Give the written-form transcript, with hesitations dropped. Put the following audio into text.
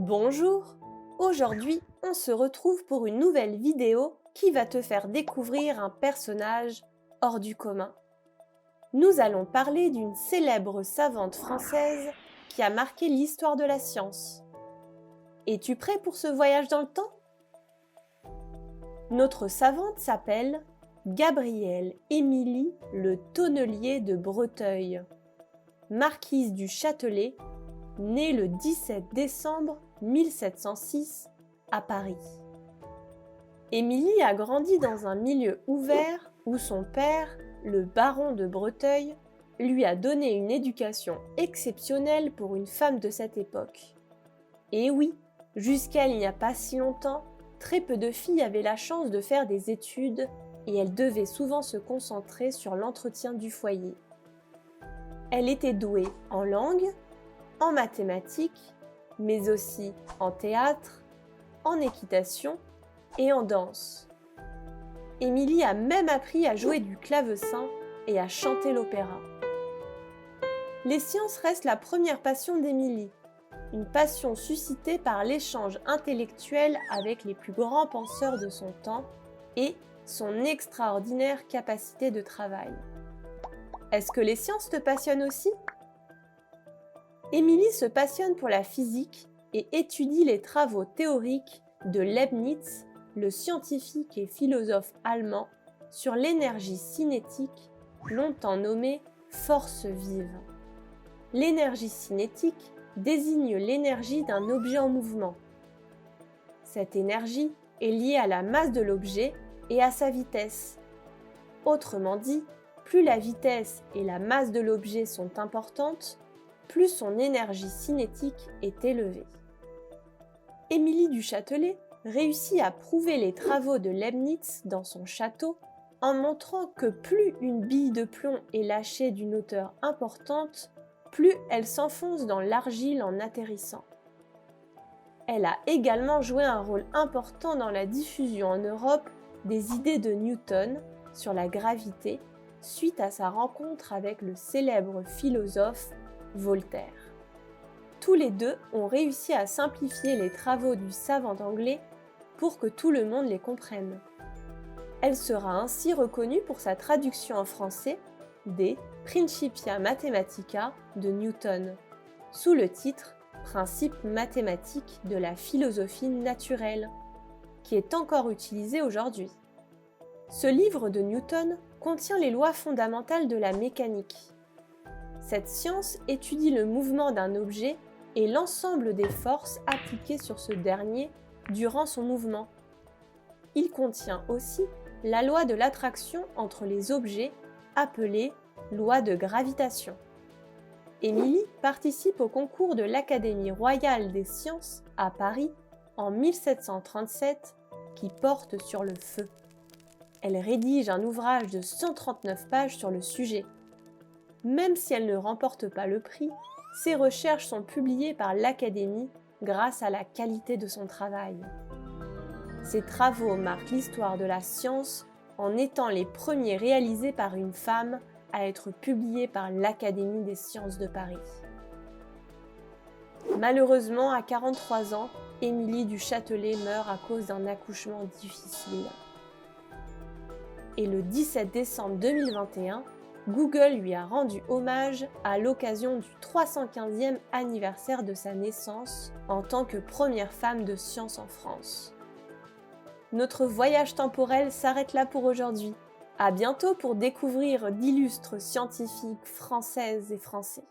Bonjour! Aujourd'hui, on se retrouve pour une nouvelle vidéo qui va te faire découvrir un personnage hors du commun. Nous allons parler d'une célèbre savante française qui a marqué l'histoire de la science. Es-tu prêt pour ce voyage dans le temps? Notre savante s'appelle Gabrielle Émilie Le Tonnelier de Breteuil, marquise du Châtelet, née le 17 décembre 1706 à Paris. Émilie a grandi dans un milieu ouvert où son père, le baron de Breteuil, lui a donné une éducation exceptionnelle pour une femme de cette époque. Et oui, jusqu'à il n'y a pas si longtemps, très peu de filles avaient la chance de faire des études et elles devaient souvent se concentrer sur l'entretien du foyer. Elle était douée en langue, en mathématiques, mais aussi en théâtre, en équitation et en danse. Émilie a même appris à jouer du clavecin et à chanter l'opéra. Les sciences restent la première passion d'Émilie, une passion suscitée par l'échange intellectuel avec les plus grands penseurs de son temps et son extraordinaire capacité de travail. Est-ce que les sciences te passionnent aussi ? Émilie se passionne pour la physique et étudie les travaux théoriques de Leibniz, le scientifique et philosophe allemand, sur l'énergie cinétique, longtemps nommée force vive. L'énergie cinétique désigne l'énergie d'un objet en mouvement. Cette énergie est liée à la masse de l'objet et à sa vitesse. Autrement dit, plus la vitesse et la masse de l'objet sont importantes, plus son énergie cinétique est élevée. Émilie du Châtelet réussit à prouver les travaux de Leibniz dans son château en montrant que plus une bille de plomb est lâchée d'une hauteur importante, plus elle s'enfonce dans l'argile en atterrissant. Elle a également joué un rôle important dans la diffusion en Europe des idées de Newton sur la gravité suite à sa rencontre avec le célèbre philosophe Voltaire. Tous les deux ont réussi à simplifier les travaux du savant anglais pour que tout le monde les comprenne. Elle sera ainsi reconnue pour sa traduction en français des Principia Mathematica de Newton, sous le titre Principes mathématiques de la philosophie naturelle, qui est encore utilisé aujourd'hui. Ce livre de Newton contient les lois fondamentales de la mécanique. Cette science étudie le mouvement d'un objet et l'ensemble des forces appliquées sur ce dernier durant son mouvement. Il contient aussi la loi de l'attraction entre les objets, appelée loi de gravitation. Émilie participe au concours de l'Académie royale des sciences à Paris en 1737 qui porte sur le feu. Elle rédige un ouvrage de 139 pages sur le sujet. Même si elle ne remporte pas le prix, ses recherches sont publiées par l'Académie grâce à la qualité de son travail. Ses travaux marquent l'histoire de la science en étant les premiers réalisés par une femme à être publiés par l'Académie des sciences de Paris. Malheureusement, à 43 ans, Émilie du Châtelet meurt à cause d'un accouchement difficile. Et le 17 décembre 2021, Google lui a rendu hommage à l'occasion du 315e anniversaire de sa naissance en tant que première femme de science en France. Notre voyage temporel s'arrête là pour aujourd'hui. À bientôt pour découvrir d'illustres scientifiques françaises et français.